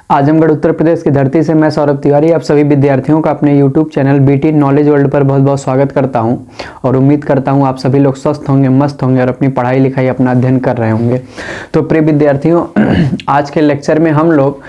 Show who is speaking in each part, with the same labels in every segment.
Speaker 1: आजमगढ़ उत्तर प्रदेश की धरती से मैं सौरभ तिवारी आप सभी विद्यार्थियों का अपने YouTube channel BT knowledge world पर बहुत बहुत स्वागत करता हूं और उम्मीद करता हूं आप सभी लोग स्वस्थ होंगे, मस्त होंगे और अपनी पढ़ाई लिखाई अपना अध्ययन कर रहे होंगे। तो प्रिय विद्यार्थियों, आज के लेक्चर में हम लोग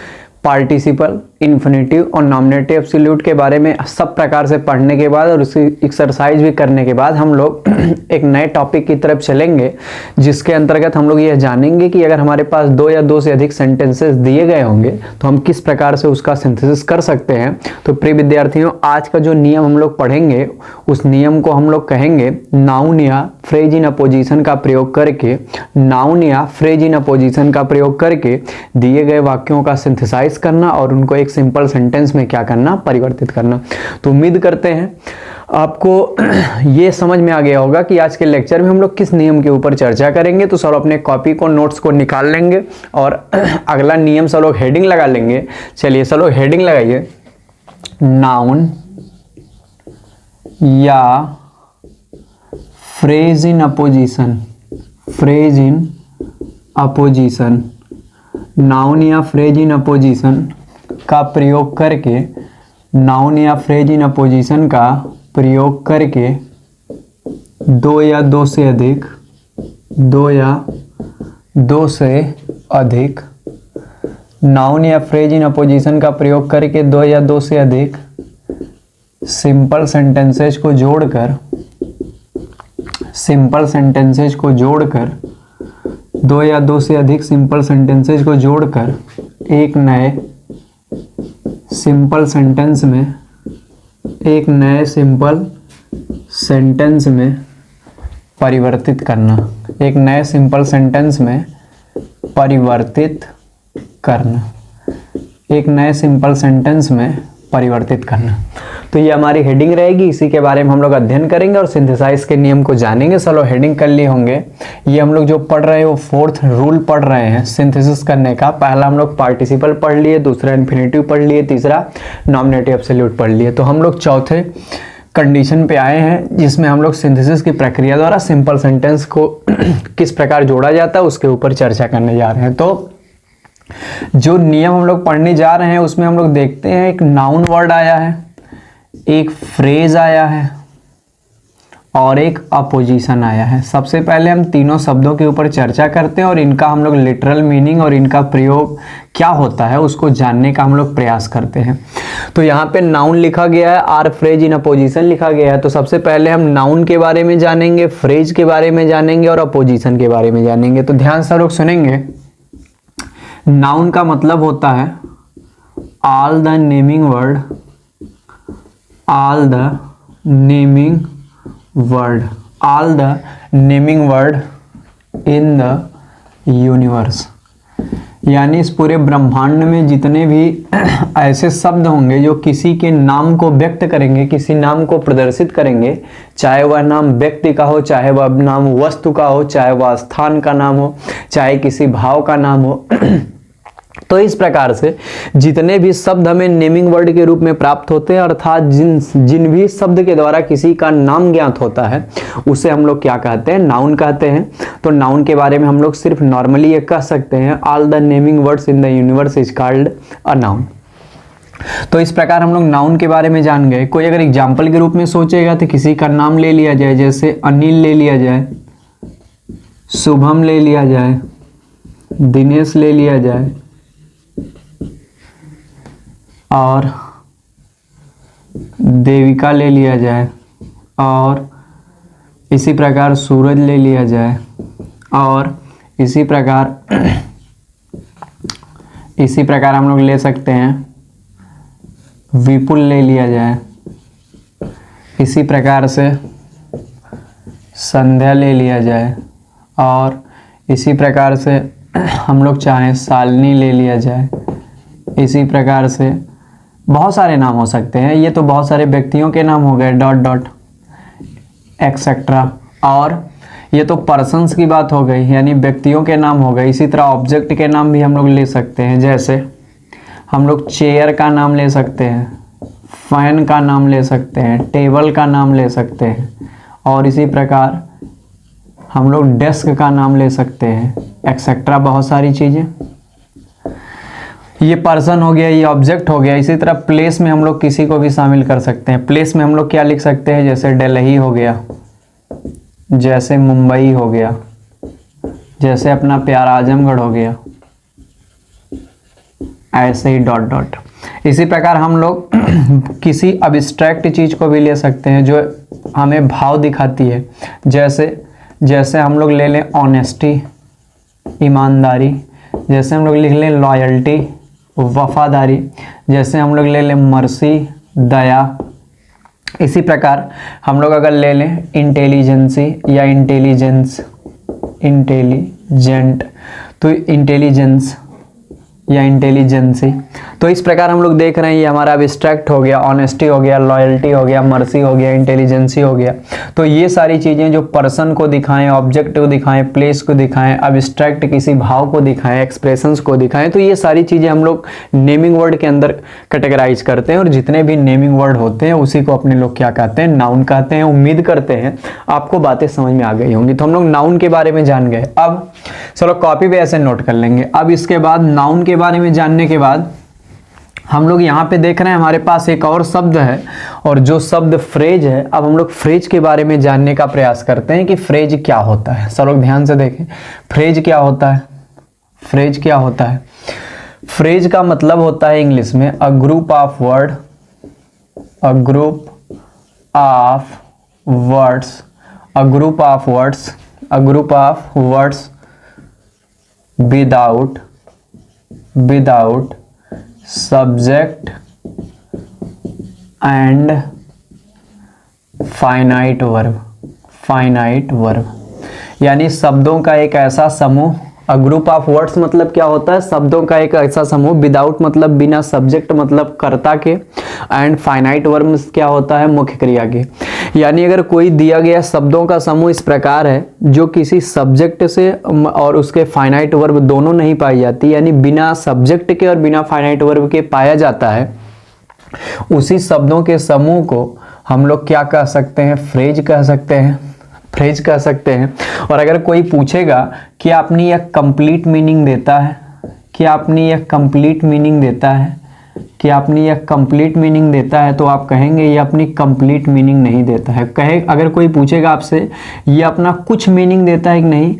Speaker 1: पार्टिसिपल, इन्फिनेटिव और नॉमिनेटिव एब्सोल्यूट के बारे में सब प्रकार से पढ़ने के बाद और उसकी एक्सरसाइज भी करने के बाद हम लोग एक नए टॉपिक की तरफ चलेंगे, जिसके अंतर्गत हम लोग यह जानेंगे कि अगर हमारे पास दो या दो से अधिक सेंटेंसेस दिए गए होंगे तो हम किस प्रकार से उसका सिंथेसिस कर सकते हैं। तो प्रिय विद्यार्थियों, आज का जो नियम हम लोग पढ़ेंगे उस नियम को हम लोग कहेंगे नाउन या फ्रेज इन अपोजिशन का प्रयोग करके, नाउन या फ्रेज इन अपोजिशन का प्रयोग करके दिए गए वाक्यों का सिंथेसाइज करना और उनको एक सिंपल सेंटेंस में क्या करना, परिवर्तित करना। तो उम्मीद करते हैं आपको ये समझ में आ गया होगा कि आज के लेक्चर में हम लोग किस नियम के ऊपर चर्चा करेंगे। तो सब अपने कॉपी को, नोट्स को निकाल लेंगे और अगला नियम सब लोग हेडिंग लगा लेंगे। चलिए सब लोग हेडिंग लगाइए, नाउन या phrase in opposition, phrase in apposition, noun या फ्रेज इन अपोजिशन का प्रयोग करके, नाउन या फ्रेज इन अपोजिशन का प्रयोग करके दो या दो से अधिक, दो या दो से अधिक, नाउन या फ्रेज इन अपोजिशन का प्रयोग करके दो या दो से अधिक सिंपल सेंटेंसेस को जोड़कर, सिंपल सेंटेंसेस को जोड़कर, दो या दो से अधिक सिंपल सेंटेंसेस को जोड़कर एक नए सिंपल सेंटेंस में, एक नए सिंपल सेंटेंस में परिवर्तित करना, एक नए सिंपल सेंटेंस में परिवर्तित करना, एक नए सिंपल सेंटेंस में परिवर्तित करना। तो ये हमारी हेडिंग रहेगी, इसी के बारे में हम लोग अध्ययन करेंगे और सिंथेसाइज के नियम को जानेंगे। चलो हेडिंग कर लिए होंगे। ये हम लोग जो पढ़ रहे हैं वो फोर्थ रूल पढ़ रहे हैं सिंथेसिस करने का। पहला हम लोग पार्टिसिपल पढ़ लिए, दूसरा इन्फिनेटिव पढ़ लिए, तीसरा नॉमिनेटिव एब्सोल्यूट पढ़ लिए। तो हम लोग चौथे कंडीशन पे आए हैं जिसमें हम लोग सिंथेसिस की प्रक्रिया द्वारा सिंपल सेंटेंस को किस प्रकार जोड़ा जाता है उसके ऊपर चर्चा करने जा रहे हैं। तो जो नियम हम लोग पढ़ने जा रहे हैं उसमें हम लोग देखते हैं एक नाउन वर्ड आया है, एक फ्रेज आया है और एक अपोजिशन आया है। सबसे पहले हम तीनों शब्दों के ऊपर चर्चा करते हैं और इनका हम लोग लिटरल मीनिंग और इनका प्रयोग क्या होता है उसको जानने का हम लोग प्रयास करते हैं। तो यहाँ पे नाउन लिखा गया है, आर फ्रेज इन अपोजिशन लिखा गया है। तो सबसे पहले हम नाउन के बारे में जानेंगे, फ्रेज के बारे में जानेंगे और अपोजिशन के बारे में जानेंगे। तो ध्यान से लोग सुनेंगे। नाउन का मतलब होता है all the naming word, all the naming word, all the naming word in the universe, यानी इस पूरे ब्रह्मांड में जितने भी ऐसे शब्द होंगे जो किसी के नाम को व्यक्त करेंगे, किसी नाम को प्रदर्शित करेंगे, चाहे वह नाम व्यक्ति का हो, चाहे वह नाम वस्तु का हो, चाहे वह स्थान का नाम हो, चाहे किसी भाव का नाम हो। तो इस प्रकार से जितने भी शब्द हमें नेमिंग वर्ड के रूप में प्राप्त होते हैं, अर्थात जिन भी शब्द के द्वारा किसी का नाम ज्ञात होता है उसे हम लोग क्या कहते हैं, नाउन कहते हैं। तो नाउन के बारे में हम लोग सिर्फ नॉर्मली ये कह सकते हैं all the naming words in the universe is called a noun. तो इस प्रकार हम लोग नाउन के बारे में जान गए। कोई अगर एग्जाम्पल के रूप में सोचेगा तो किसी का नाम ले लिया जाए, जैसे अनिल ले लिया जाए, शुभम ले लिया जाए, दिनेश ले लिया जाए और देविका ले लिया जाए और इसी प्रकार सूरज ले लिया जाए और इसी प्रकार हम लोग ले सकते हैं विपुल ले लिया जाए, इसी प्रकार से संध्या ले लिया जाए और इसी प्रकार से हम लोग चाहें शालिनी ले लिया जाए। इसी प्रकार से बहुत सारे नाम हो सकते हैं। ये तो बहुत सारे व्यक्तियों के नाम हो गए, डॉट डॉट एक्सेट्रा। और ये तो पर्सन्स की बात हो गई, यानी व्यक्तियों के नाम हो गए। इसी तरह ऑब्जेक्ट के नाम भी हम लोग ले सकते हैं, जैसे हम लोग चेयर का नाम ले सकते हैं, फैन का नाम ले सकते हैं, टेबल का नाम ले सकते हैं और इसी प्रकार हम लोग डेस्क का नाम ले सकते हैं, एक्सेट्रा बहुत सारी चीज़ें। ये पर्सन हो गया, ये ऑब्जेक्ट हो गया। इसी तरह प्लेस में हम लोग किसी को भी शामिल कर सकते हैं। प्लेस में हम लोग क्या लिख सकते हैं, जैसे दिल्ली हो गया, जैसे मुंबई हो गया, जैसे अपना प्यारा आजमगढ़ हो गया, ऐसे ही डॉट डॉट। इसी प्रकार हम लोग किसी अब्स्ट्रैक्ट चीज को भी ले सकते हैं जो हमें भाव दिखाती है। जैसे हम लोग ले लें ऑनेस्टी, ईमानदारी। जैसे हम लोग लिख लें लॉयल्टी, वफादारी। जैसे हम लोग ले लें मर्सी, दया। इसी प्रकार हम लोग अगर ले लें इंटेलिजेंसी या इंटेलिजेंस, इंटेलिजेंट, तो इंटेलिजेंस या इंटेलिजेंसी। तो इस प्रकार हम लोग देख रहे हैं, ये हमारा अब्स्ट्रैक्ट हो गया, ऑनेस्टी हो गया, लॉयल्टी हो गया, मर्सी हो गया, इंटेलिजेंसी हो गया। तो ये सारी चीज़ें जो पर्सन को दिखाएं, ऑब्जेक्ट को दिखाएं, प्लेस को दिखाएं, अब्स्ट्रैक्ट किसी भाव को दिखाएं, एक्सप्रेशंस को दिखाएं, तो ये सारी चीज़ें हम लोग नेमिंग वर्ड के अंदर कैटेगराइज करते हैं। और जितने भी नेमिंग वर्ड होते हैं उसी को अपने लोग क्या कहते हैं, नाउन कहते हैं। उम्मीद करते हैं आपको बातें समझ में आ गई होंगी। तो हम लोग नाउन के बारे में जान गए। अब चलो कॉपी पे ऐसे नोट कर लेंगे। अब इसके बाद नाउन के बारे में जानने के बाद हम लोग यहाँ पे देख रहे हैं हमारे पास एक और शब्द है, और जो शब्द फ्रेज है। अब हम लोग फ्रेज के बारे में जानने का प्रयास करते हैं कि फ्रेज क्या होता है। सब लोग ध्यान से देखें, फ्रेज क्या होता है। फ्रेज क्या होता है? फ्रेज का मतलब होता है इंग्लिश में अ group of word, a group of words, a group of words, a group of words without subject and finite verb, यानी शब्दों का एक ऐसा समूह। अ ग्रुप ऑफ वर्ड्स मतलब क्या होता है, शब्दों का एक ऐसा समूह। विदाउट मतलब बिना, सब्जेक्ट मतलब कर्ता के, एंड फाइनाइट वर्ब क्या होता है, मुख्य क्रिया के। यानी अगर कोई दिया गया शब्दों का समूह इस प्रकार है जो किसी सब्जेक्ट से और उसके फाइनाइट वर्ब दोनों नहीं पाई जाती, यानी बिना सब्जेक्ट के और बिना फाइनाइट वर्ब के पाया जाता है, उसी शब्दों के समूह को हम लोग क्या कह सकते हैं, फ्रेज कह सकते हैं। फ्रेज कह सकते हैं। और अगर कोई पूछेगा कि आपने यह कंप्लीट मीनिंग देता है, कि आपने यह कंप्लीट मीनिंग देता है, कि आपने यह कंप्लीट मीनिंग देता है, तो आप कहेंगे ये अपनी कंप्लीट मीनिंग नहीं देता है। अगर कोई पूछेगा आपसे ये अपना कुछ मीनिंग देता है कि नहीं,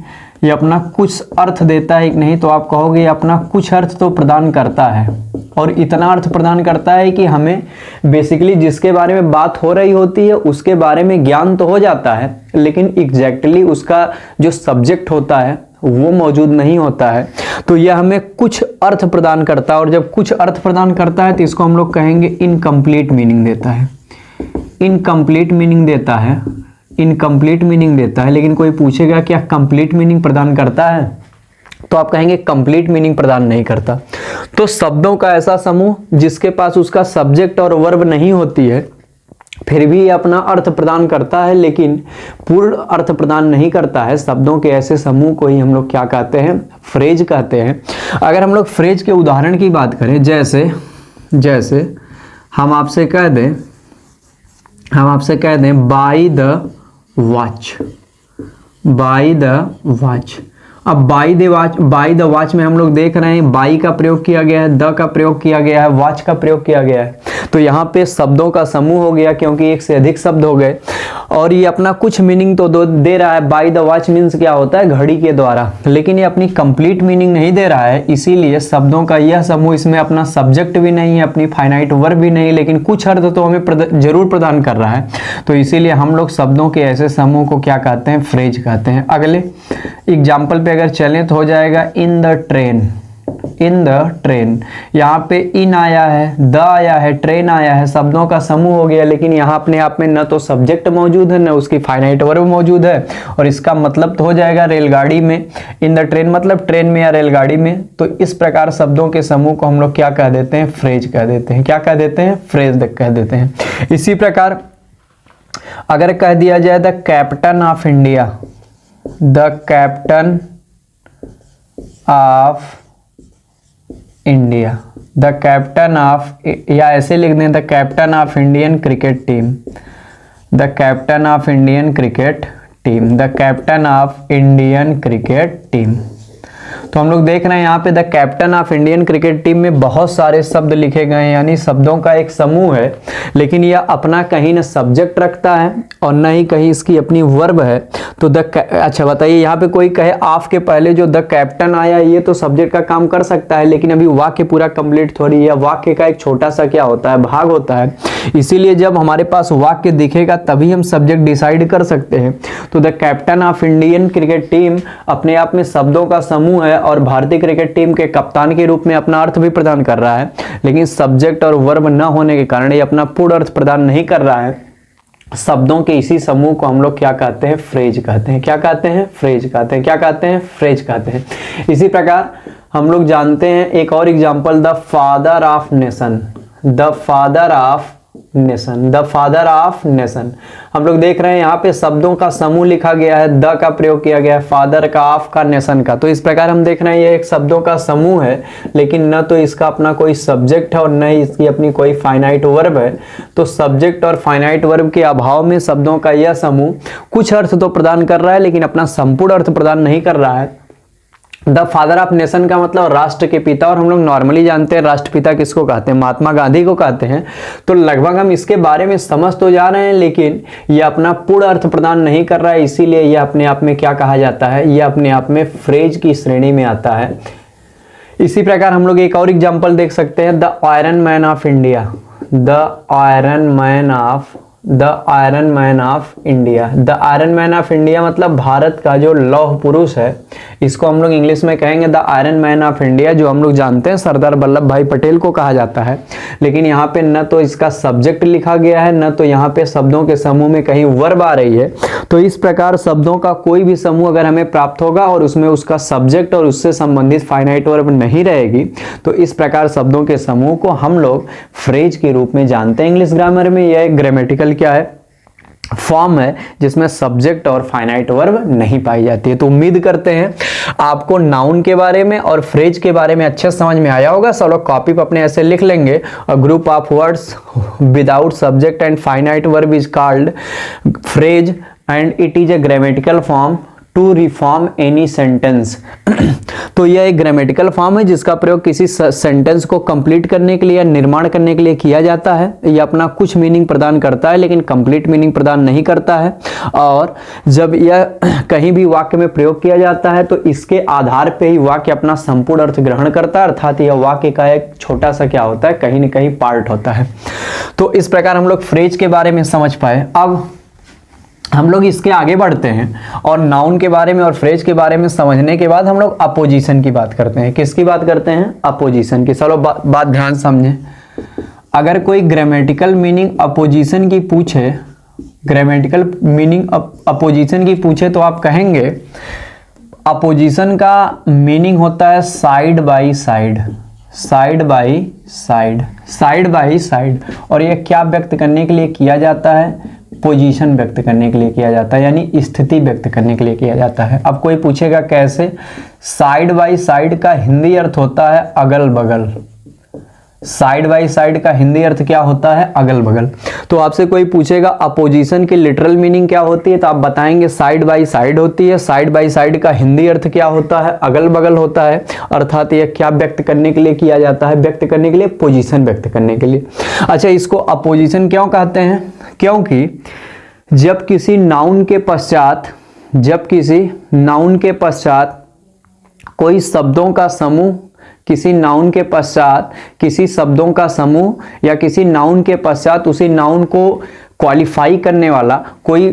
Speaker 1: ये अपना कुछ अर्थ देता है कि नहीं, तो आप कहोगे ये अपना कुछ अर्थ तो प्रदान करता है, और इतना अर्थ प्रदान करता है कि हमें बेसिकली जिसके बारे में बात हो रही होती है उसके बारे में ज्ञान तो हो जाता है, लेकिन एग्जैक्टली उसका जो सब्जेक्ट होता है वो मौजूद नहीं होता है। तो यह हमें कुछ अर्थ प्रदान करता है, और जब कुछ अर्थ प्रदान करता है तो इसको हम लोग कहेंगे इनकम्प्लीट मीनिंग देता है। इनकम्प्लीट मीनिंग देता है, इनकम्प्लीट मीनिंग देता है। लेकिन कोई पूछेगा क्या कंप्लीट मीनिंग प्रदान करता है, तो आप कहेंगे कंप्लीट मीनिंग प्रदान नहीं करता। तो शब्दों का ऐसा समूह जिसके पास उसका सब्जेक्ट और वर्ब नहीं होती है, फिर भी ये अपना अर्थ प्रदान करता है, लेकिन पूर्ण अर्थ प्रदान नहीं करता है। शब्दों के ऐसे समूह को ही हम लोग क्या कहते हैं, फ्रेज कहते हैं। अगर हम लोग फ्रेज के उदाहरण की बात करें, जैसे हम आपसे कह दें by the watch, by the watch. अब बाय द वॉच में हम लोग देख रहे हैं बाई का प्रयोग किया गया है, द का प्रयोग किया गया है, वॉच का प्रयोग किया गया है। तो यहाँ पे शब्दों का समूह हो गया, क्योंकि एक से अधिक शब्द हो गए, और ये अपना कुछ मीनिंग तो दे रहा है। बाय द वॉच मीन्स क्या होता है, घड़ी के द्वारा, लेकिन ये अपनी कंप्लीट मीनिंग नहीं दे रहा है। इसीलिए शब्दों का यह समूह, इसमें अपना सब्जेक्ट भी नहीं है, अपनी फाइनाइट वर्ब भी नहीं, लेकिन कुछ अर्थ तो हमें जरूर प्रदान कर रहा है। तो इसीलिए हम लोग शब्दों के ऐसे समूह को क्या कहते हैं, फ्रेज कहते हैं। अगले एग्जाम्पल पे अगर चलें तो हो जाएगा in the train, in the train. यहाँ पे इन आया है, द आया है, ट्रेन आया है, शब्दों का समूह हो गया, लेकिन यहाँ अपने आप में न तो सब्जेक्ट मौजूद है, न उसकी फाइनाइट वर्ब मौजूद है, और इसका मतलब तो हो जाएगा रेलगाड़ी में। इन द ट्रेन मतलब ट्रेन में या रेलगाड़ी में। तो इस प्रकार शब्दों के समूह को हम लोग क्या कह देते हैं, फ्रेज कह देते हैं। क्या कह देते हैं, फ्रेज कह देते हैं। इसी प्रकार अगर कह दिया जाए the captain of India, the captain of India, the captain of, या ऐसे लिख दें the captain of Indian cricket team, the captain of Indian cricket team, the captain of Indian cricket team. तो हम लोग देख रहे हैं यहाँ पे the captain of Indian cricket team में बहुत सारे शब्द लिखे गए हैं, यानी शब्दों का एक समूह है, लेकिन यह अपना कहीं न सब्जेक्ट रखता है और न ही कहीं इसकी अपनी वर्ब है। तो अच्छा बताइए, यहाँ पे कोई कहे ऑफ के पहले जो द कैप्टन आया, ये तो सब्जेक्ट का काम कर सकता है, लेकिन अभी वाक्य पूरा कंप्लीट थोड़ी है, वाक्य का एक छोटा सा क्या होता है, भाग होता है। इसीलिए जब हमारे पास वाक्य दिखेगा तभी हम सब्जेक्ट डिसाइड कर सकते हैं। तो the captain of Indian cricket team अपने आप में शब्दों का समूह है और भारतीय क्रिकेट टीम के कप्तान के रूप में अपना अर्थ भी प्रदान कर रहा है, लेकिन सब्जेक्ट और वर्ब न होने के कारण ये अपना पूर्ण अर्थ प्रदान नहीं कर रहा है। शब्दों के इसी समूह को हम लोग क्या कहते हैं, फ्रेज कहते हैं। क्या कहते हैं, फ्रेज कहते हैं। क्या कहते हैं, फ्रेज कहते हैं। इसी प्रकार हम लोग जानते हैं एक और example, the father of nation. The father of nation, the father of nation. हम लोग देख रहे हैं यहाँ पे शब्दों का समूह लिखा गया है, द का प्रयोग किया गया है, फादर का, ऑफ का, नेशन का। तो इस प्रकार हम देख रहे हैं ये एक शब्दों का समूह है, लेकिन न तो इसका अपना कोई सब्जेक्ट है और न ही इसकी अपनी कोई फाइनाइट वर्ब है। तो सब्जेक्ट और फाइनाइट वर्ब के अभाव में शब्दों का यह समूह कुछ अर्थ तो प्रदान कर रहा है, लेकिन अपना संपूर्ण अर्थ प्रदान नहीं कर रहा है। द फादर ऑफ नेशन का मतलब राष्ट्र के पिता, और हम लोग नॉर्मली जानते हैं राष्ट्रपिता किसको कहते हैं, महात्मा गांधी को कहते हैं। तो लगभग हम इसके बारे में समझ तो जा रहे हैं, लेकिन यह अपना पूर्ण अर्थ प्रदान नहीं कर रहा है, इसीलिए यह अपने आप में क्या कहा जाता है, यह अपने आप में फ्रेज की श्रेणी में आता है। इसी प्रकार हम लोग एक और एग्जाम्पल देख सकते हैं, the iron man of India. The iron man of, the iron man of India. The iron man of India मतलब भारत का जो लौह पुरुष है, इसको हम लोग इंग्लिश में कहेंगे the iron man of India, जो हम लोग जानते हैं सरदार वल्लभ भाई पटेल को कहा जाता है। लेकिन यहाँ पे न तो इसका सब्जेक्ट लिखा गया है, न तो यहाँ पे शब्दों के समूह में कहीं वर्ब आ रही है। तो इस प्रकार शब्दों का कोई भी समूह अगर हमें प्राप्त होगा और उसमें उसका सब्जेक्ट और उससे संबंधित फाइनाइट वर्ब नहीं रहेगी, तो इस प्रकार शब्दों के समूह को हम लोग फ्रेज के रूप में जानते हैं। इंग्लिश ग्रामर में यह एक ग्रामेटिकल क्या है, फॉर्म है, जिसमें सब्जेक्ट और फाइनाइट वर्ब नहीं पाई जाती है। तो उम्मीद करते हैं आपको नाउन के बारे में और फ्रेज के बारे में अच्छे समझ में आया होगा। सब लोग कॉपी पर अपने ऐसे लिख लेंगे, a group of words without subject and finite verb is called phrase and it is a grammatical form to reform any sentence. तो यह एक ग्रामेटिकल फॉर्म है जिसका प्रयोग किसी सेंटेंस को कंप्लीट करने के लिए या निर्माण करने के लिए किया जाता है। यह अपना कुछ मीनिंग प्रदान करता है, लेकिन कंप्लीट मीनिंग प्रदान नहीं करता है। और जब यह कहीं भी वाक्य में प्रयोग किया जाता है, तो इसके आधार पे ही वाक्य अपना संपूर्ण अर्थ ग्रहण करता है, अर्थात यह वाक्य का एक छोटा सा क्या होता है, कहीं न कहीं पार्ट होता है। तो इस प्रकार हम लोग फ्रेज के बारे में समझ पाए। अब हम लोग इसके आगे बढ़ते हैं और नाउन के बारे में और फ्रेज के बारे में समझने के बाद हम लोग अपोजिशन की बात करते हैं। किसकी बात करते हैं, अपोजिशन की। चलो बात ध्यान समझें। अगर कोई ग्रामेटिकल मीनिंग अपोजिशन की पूछे, ग्रामेटिकल मीनिंग अपोजिशन की पूछे, तो आप कहेंगे अपोजिशन का मीनिंग होता है side by side, side by side, side by side. और यह क्या व्यक्त करने के लिए किया जाता है, पोजीशन व्यक्त करने के लिए किया जाता है, यानी स्थिति व्यक्त करने के लिए किया जाता है। अब कोई पूछेगा कैसे, साइड बाई साइड का हिंदी अर्थ होता है अगल बगल। साइड बाई साइड का हिंदी अर्थ क्या होता है, अगल बगल। तो आपसे कोई पूछेगा अपोजिशन की लिटरल मीनिंग क्या होती है, तो आप बताएंगे साइड बाई साइड होती है। साइड बाई साइड का हिंदी अर्थ क्या होता है, अगल बगल होता है। अर्थात यह क्या व्यक्त करने के लिए किया जाता है, व्यक्त करने के लिए, पोजीशन व्यक्त करने के लिए। अच्छा, इसको अपोजिशन क्यों कहते हैं, क्योंकि जब किसी नाउन के पश्चात कोई शब्दों का समूह, किसी नाउन के पश्चात किसी शब्दों का समूह या किसी नाउन के पश्चात उसी नाउन को क्वालिफाई करने वाला कोई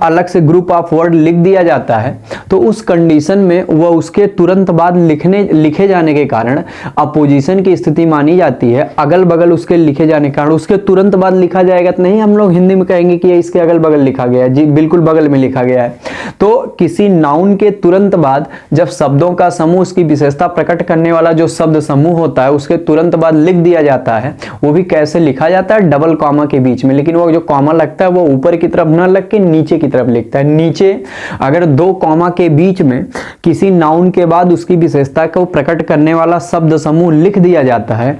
Speaker 1: अलग से ग्रुप ऑफ वर्ड लिख दिया जाता है, तो उस कंडीशन में वह उसके तुरंत बाद लिखे जाने के कारण अपोजिशन की स्थिति मानी जाती है। अगल बगल उसके लिखे जाने के कारण उसके तुरंत बाद लिखा जाएगा, तो नहीं हम लोग हिंदी में कहेंगे कि इसके अगल बगल लिखा गया है, जी बिल्कुल बगल में लिखा गया है। तो किसी नाउन के तुरंत बाद जब शब्दों का समूह, उसकी विशेषता प्रकट करने वाला जो शब्द समूह होता है, उसके तुरंत बाद लिख दिया जाता है। वो भी कैसे लिखा जाता है, डबल कॉमा के बीच में, लेकिन वो जो कॉमा लगता है वो ऊपर की तरफ न लग के नीचे की तरफ लिखता है। नीचे अगर दो कॉमा के बीच में किसी नाउन के बाद उसकी विशेषता को प्रकट करने वाला शब्द समूह लिख दिया जाता है,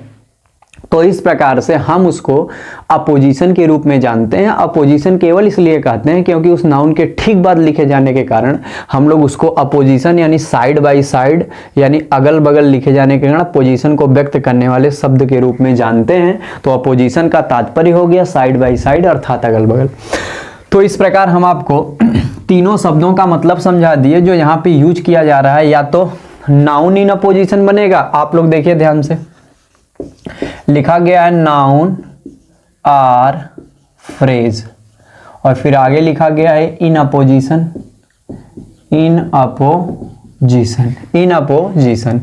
Speaker 1: तो इस प्रकार से हम उसको अपोजिशन के रूप में जानते हैं। अपोजिशन केवल इसलिए कहते हैं क्योंकि उस नाउन के ठीक बाद लिखे जाने के कारण हम लोग उसको अपोजिशन यानी साइड बाय साइड यानी अगल बगल लिखे जाने के कारण अपोजिशन को व्यक्त करने वाले शब्द के रूप में जानते हैं। तो अपोजिशन का तात्पर्य हो गया साइड बाय साइड अर्थात अगल बगल। तो इस प्रकार हम आपको तीनों शब्दों का मतलब समझा दिए जो यहाँ पे यूज किया जा रहा है। या तो नाउन इन अपोजिशन बनेगा, आप लोग देखिए ध्यान से, लिखा गया है नाउन आर फ्रेज, और फिर आगे लिखा गया है in opposition, in opposition, in apposition.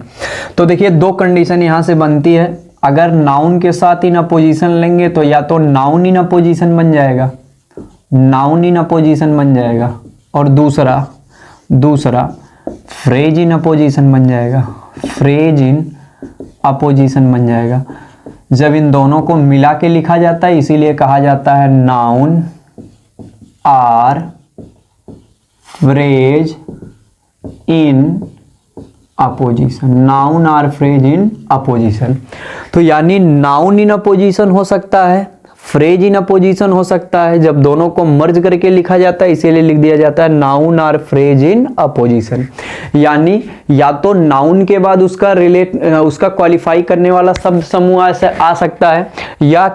Speaker 1: तो देखिए दो कंडीशन यहां से बनती है। अगर नाउन के साथ इन अपोजिशन लेंगे तो या तो नाउन इन अपोजिशन बन जाएगा, नाउन इन अपोजिशन बन जाएगा, और दूसरा फ्रेज इन अपोजिशन बन जाएगा, फ्रेज इन अपोजिशन बन जाएगा। जब इन दोनों को मिला के लिखा जाता है इसीलिए कहा जाता है noun or phrase in apposition, noun or phrase in apposition. तो यानी नाउन इन अपोजिशन हो सकता है, फ्रेज इन अपोजिशन हो सकता है। जब दोनों को मर्ज करके लिखा जाता है इसीलिए लिख दिया जाता है noun or phrase in apposition. यानी या तो नाउन के बाद उसका क्वालिफाई करने वाला शब्द समूह आ सकता है या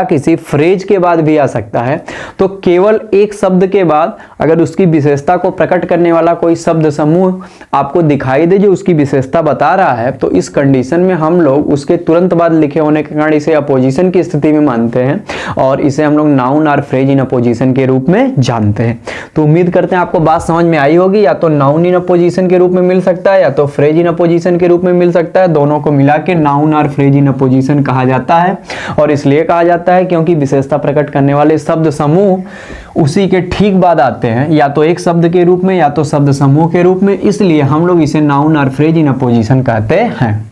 Speaker 1: किसी फ्रेज के बाद भी आ सकता है। तो केवल एक शब्द के बाद अगर उसकी विशेषता को प्रकट करने वाला कोई शब्द समूह आपको दिखाई दे जो उसकी विशेषता बता रहा है तो इस कंडीशन में हम लोग उसके तुरंत बाद लिखे होने के कारण इसे अपोजिशन की स्थिति में मानते हैं और इसे हम लोग नाउन और फ्रेज इन अपोजिशन के रूप में जानते हैं। तो उम्मीद करते हैं आपको बात समझ में आई होगी। या तो नाउन इन अपोजिशन के रूप में मिल सकता है या तो फ्रेज इन अपोजिशन के रूप में मिल सकता है। दोनों को मिला के नाउन और फ्रेज इन अपोजिशन कहा जाता है और इसलिए कहा जाता है क्योंकि विशेषता प्रकट करने वाले शब्द समूह उसी के ठीक बाद आते हैं, या तो एक शब्द के रूप में या तो शब्द समूह के रूप में, इसलिए हम लोग इसे नाउन और फ्रेज इन अपोजिशन कहते हैं।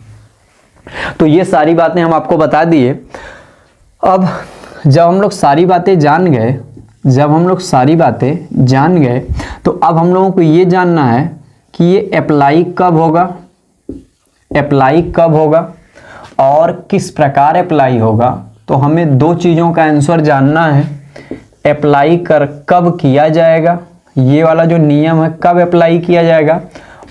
Speaker 1: तो ये सारी बातें हम आपको बता दिए। अब जब हम लोग सारी बातें जान गए तो अब हम लोगों को ये जानना है कि ये अप्लाई कब होगा और किस प्रकार अप्लाई होगा। तो हमें दो चीज़ों का आंसर जानना है। अप्लाई कब किया जाएगा, ये वाला जो नियम है कब अप्लाई किया जाएगा,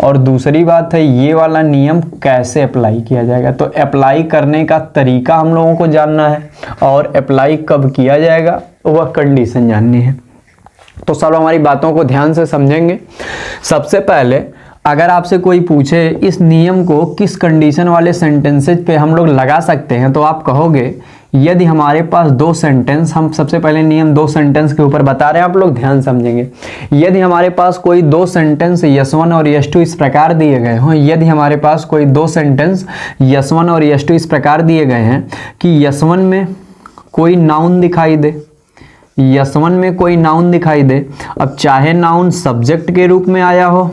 Speaker 1: और दूसरी बात है ये वाला नियम कैसे अप्लाई किया जाएगा। तो अप्लाई करने का तरीका हम लोगों को जानना है और अप्लाई कब किया जाएगा वह कंडीशन जाननी है। तो सब हमारी बातों को ध्यान से समझेंगे। सबसे पहले अगर आपसे कोई पूछे इस नियम को किस कंडीशन वाले सेंटेंसेज पे हम लोग लगा सकते हैं तो आप कहोगे यदि हमारे पास दो सेंटेंस, हम सबसे पहले नियम दो सेंटेंस के ऊपर बता रहे हैं, आप लोग ध्यान समझेंगे। यदि हमारे पास कोई दो सेंटेंस यस1 और यस2 इस प्रकार दिए गए हों, यदि हमारे पास कोई दो सेंटेंस यस1 और यस2 इस प्रकार दिए गए हैं कि यस1 में कोई नाउन दिखाई दे, यस1 में कोई नाउन दिखाई दे, अब चाहे नाउन सब्जेक्ट के रूप में आया हो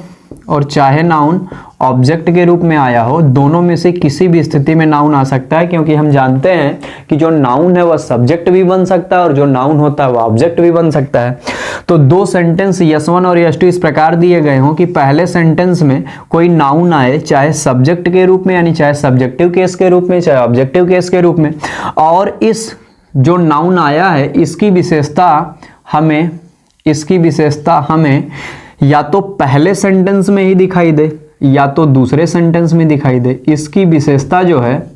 Speaker 1: और चाहे नाउन ऑब्जेक्ट के रूप में आया हो, दोनों में से किसी भी स्थिति में नाउन आ सकता है, क्योंकि हम जानते हैं कि जो नाउन है वह सब्जेक्ट भी बन सकता है और जो नाउन होता है वह ऑब्जेक्ट भी बन सकता है। तो दो सेंटेंस यस1 और यस2 इस प्रकार दिए गए हों कि पहले सेंटेंस में कोई नाउन आए, चाहे सब्जेक्ट के रूप में यानी चाहे सब्जेक्टिव केस के रूप में चाहे ऑब्जेक्टिव केस के रूप में, और इस जो नाउन आया है इसकी विशेषता हमें या तो पहले सेंटेंस में ही दिखाई दे या तो दूसरे सेंटेंस में दिखाई दे। इसकी विशेषता जो है,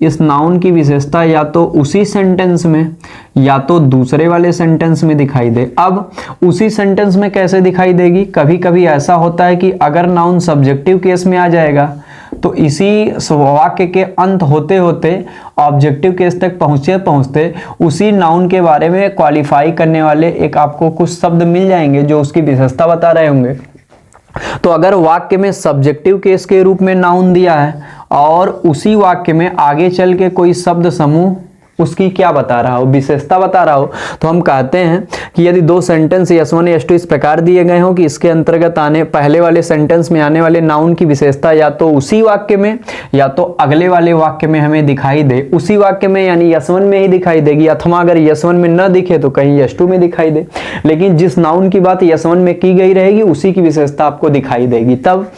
Speaker 1: इस नाउन की विशेषता या तो उसी सेंटेंस में या तो दूसरे वाले सेंटेंस में दिखाई दे। अब उसी सेंटेंस में कैसे दिखाई देगी, कभी कभी ऐसा होता है कि अगर नाउन सब्जेक्टिव केस में आ जाएगा तो इसी वाक्य के अंत होते होते ऑब्जेक्टिव केस तक पहुंचते उसी नाउन के बारे में क्वालिफाई करने वाले एक आपको कुछ शब्द मिल जाएंगे जो उसकी विशेषता बता रहे होंगे। तो अगर वाक्य में सब्जेक्टिव केस के रूप में नाउन दिया है और उसी वाक्य में आगे चल के कोई शब्द समूह उसकी क्या बता रहा हो, विशेषता बता रहा हो, तो हम कहते हैं कि यदि दो सेंटेंस यस1 यस2 इस प्रकार दिए गए हो कि इसके अंतर्गत आने पहले वाले सेंटेंस में आने वाले नाउन की विशेषता या तो उसी वाक्य में या तो अगले वाले वाक्य में हमें दिखाई दे, उसी वाक्य में यानी यस1 में ही दिखाई देगी, अथवा अगर यस1 में न दिखे तो कहीं यस2 में दिखाई दे, लेकिन जिस नाउन की बात यस1 में की गई रहेगी उसी की विशेषता आपको दिखाई देगी। तब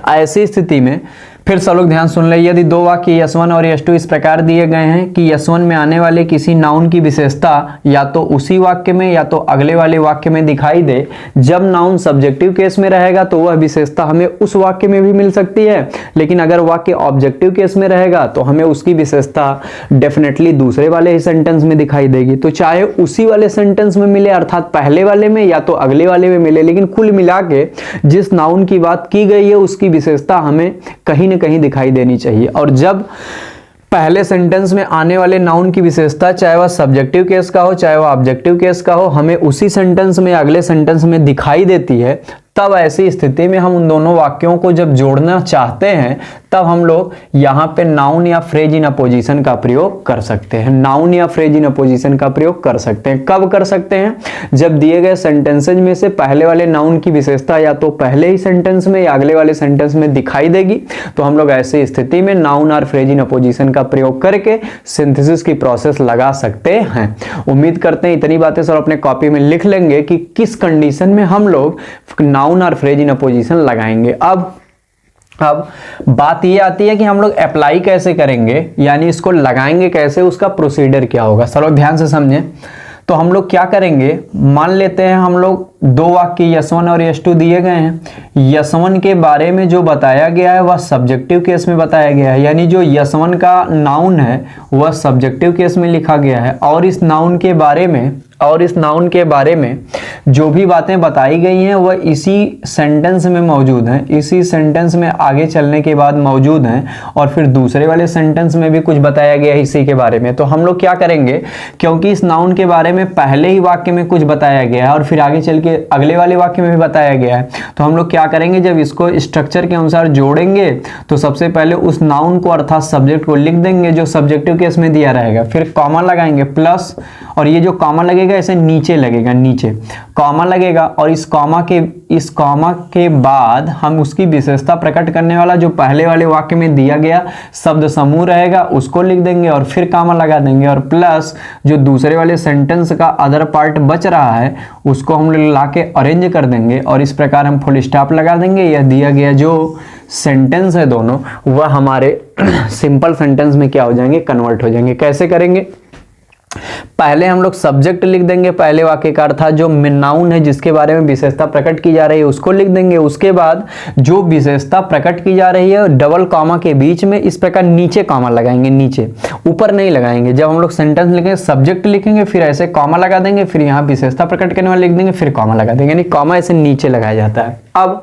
Speaker 1: ऐसी स्थिति में फिर सब लोग ध्यान सुन ले, यदि दो वाक्य यस1 और यस2 इस प्रकार दिए गए हैं कि यस1 में आने वाले किसी नाउन की विशेषता या तो उसी वाक्य में या तो अगले वाले वाक्य में दिखाई दे, जब नाउन सब्जेक्टिव केस में रहेगा तो वह विशेषता हमें उस वाक्य में भी मिल सकती है, लेकिन अगर वाक्य ऑब्जेक्टिव केस में रहेगा तो हमें उसकी विशेषता डेफिनेटली दूसरे वाले ही सेंटेंस में दिखाई देगी। तो चाहे उसी वाले सेंटेंस में मिले अर्थात पहले वाले में या तो अगले वाले में मिले, लेकिन कुल मिला के जिस नाउन की बात की गई है उसकी विशेषता हमें कहीं ना कहीं दिखाई देनी चाहिए। और जब पहले सेंटेंस में आने वाले नाउन की विशेषता चाहे वह सब्जेक्टिव केस का हो चाहे वह ऑब्जेक्टिव केस का हो, हमें उसी सेंटेंस में अगले सेंटेंस में दिखाई देती है, तब ऐसी स्थिति में हम उन दोनों वाक्यों को जब जोड़ना चाहते हैं तब हम लोग यहाँ पे नाउन या फ्रेज इन अपोजिशन का प्रयोग कर सकते हैं। नाउन या फ्रेज इन अपोजिशन का प्रयोग कर सकते हैं। कब कर सकते हैं? जब दिए गए सेंटेंसेज में से पहले वाले नाउन की विशेषता या तो पहले ही सेंटेंस में या अगले वाले सेंटेंस में दिखाई देगी, तो हम लोग ऐसी स्थिति में नाउन और फ्रेज इन अपोजिशन का प्रयोग करके सिंथेसिस की प्रोसेस लगा सकते हैं। उम्मीद करते हैं इतनी बातें सब अपने कॉपी में लिख लेंगे कि किस कंडीशन में हम लोग नाउन और फ्रेज इन अपोजिशन लगाएंगे। अब बात ये आती है कि हम लोग अप्लाई कैसे करेंगे, यानी इसको लगाएंगे कैसे, उसका प्रोसीजर क्या होगा। सब लोग ध्यान से समझें। तो हम लोग क्या करेंगे, मान लेते हैं हम लोग दो वाक्य यस1 और यस2 दिए गए हैं। यस1 के बारे में जो बताया गया है वह सब्जेक्टिव केस में बताया गया है, यानी जो यस1 का नाउन है वह सब्जेक्टिव केस में लिखा गया है, और इस नाउन के बारे में जो भी बातें बताई गई हैं वह इसी सेंटेंस में मौजूद हैं, इसी सेंटेंस में आगे चलने के बाद मौजूद हैं, और फिर दूसरे वाले सेंटेंस में भी कुछ बताया गया है इसी के बारे में। तो हम लोग क्या करेंगे, क्योंकि इस नाउन के बारे में पहले ही वाक्य में कुछ बताया गया है और फिर आगे चल के अगले वाले वाक्य में भी बताया गया है, तो हम लोग क्या करेंगे, जब इसको स्ट्रक्चर के अनुसार जोड़ेंगे तो सबसे पहले उस नाउन को अर्थात सब्जेक्ट को लिख देंगे जो सब्जेक्टिव केस में दिया रहेगा, फिर कॉमा लगाएंगे प्लस, और ये जो कॉमा लगेगा ऐसे नीचे लगेगा, नीचे कॉमा लगेगा, और इस कॉमा के बाद हम उसकी विशेषता प्रकट करने वाला जो पहले वाले वाक्य में दिया गया शब्द समूह रहेगा उसको लिख देंगे और फिर कॉमा लगा देंगे, और प्लस जो दूसरे वाले सेंटेंस का अदर पार्ट बच रहा है उसको हम लोग ला के अरेंज कर देंगे, और इस प्रकार हम फुल स्टॉप लगा देंगे। यह दिया गया जो सेंटेंस है दोनों वह हमारे सिंपल सेंटेंस में क्या हो जाएंगे, कन्वर्ट हो जाएंगे। कैसे करेंगे, पहले हम लोग सब्जेक्ट लिख देंगे पहले वाक्य का, अर्थात जो नाउन है जिसके बारे में विशेषता प्रकट की जा रही है उसको लिख देंगे। उसके बाद जो विशेषता प्रकट की जा रही है डबल कॉमा के बीच में इस प्रकार नीचे कॉमा लगाएंगे, नीचे, ऊपर नहीं लगाएंगे। जब हम लोग सेंटेंस लिखेंगे सब्जेक्ट लिखेंगे फिर ऐसे कॉमा लगा देंगे, फिर यहाँ विशेषता प्रकट करने वाला लिख देंगे फिर कॉमा लगा देंगे, यानी कॉमा ऐसे नीचे लगाया जाता है। अब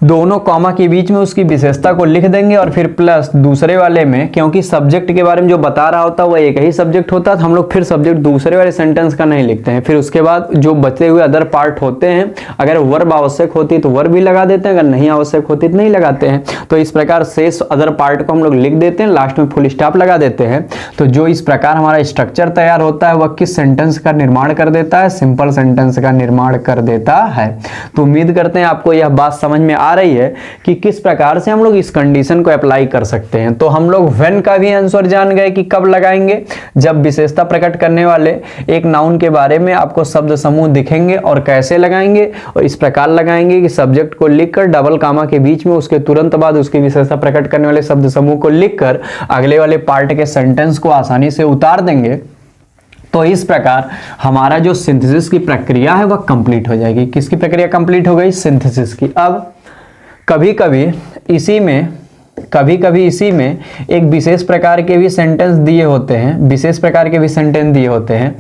Speaker 1: दोनों कॉमा के बीच में उसकी विशेषता को लिख देंगे और फिर प्लस दूसरे वाले में, क्योंकि सब्जेक्ट के बारे में जो बता रहा होता है वह एक ही सब्जेक्ट होता है, तो हम लोग फिर सब्जेक्ट दूसरे वाले सेंटेंस का नहीं लिखते हैं। फिर उसके बाद जो बचे हुए अदर पार्ट होते हैं, अगर वर्ब आवश्यक होती है तो वर्ब भी लगा देते हैं, अगर नहीं आवश्यक होती तो नहीं लगाते हैं। तो इस प्रकार शेष अदर पार्ट को हम लोग लिख देते हैं, लास्ट में फुल स्टॉप लगा देते हैं। तो जो इस प्रकार हमारा स्ट्रक्चर तैयार होता है वह किस सेंटेंस का निर्माण कर देता है, सिंपल सेंटेंस का निर्माण कर देता है। तो उम्मीद करते हैं आपको यह बात समझ में आ रही है कि किस प्रकार से हम लोग इस कंडीशन को अप्लाई कर सकते हैं। तो हम लोग व्हेन का भी आंसर जान गए कि कब लगाएंगे, जब विशेषता प्रकट करने वाले एक नाउन के बारे में आपको शब्द समूह दिखेंगे, और कैसे लगाएंगे, और इस प्रकार लगाएंगे कि सब्जेक्ट को लिखकर डबल कॉमा के बीच में उसके तुरंत बाद उसकी विशेषता प्रकट करने वाले शब्द समूह को लिखकर अगले वाले पार्ट के सेंटेंस को आसानी से उतार देंगे। तो इस प्रकार हमारा जो सिंथेसिस की प्रक्रिया है वह कंप्लीट हो जाएगी। किसकी प्रक्रिया कंप्लीट हो गई, सिंथेसिस की। अब कभी कभी इसी में एक विशेष प्रकार के भी सेंटेंस दिए होते हैं,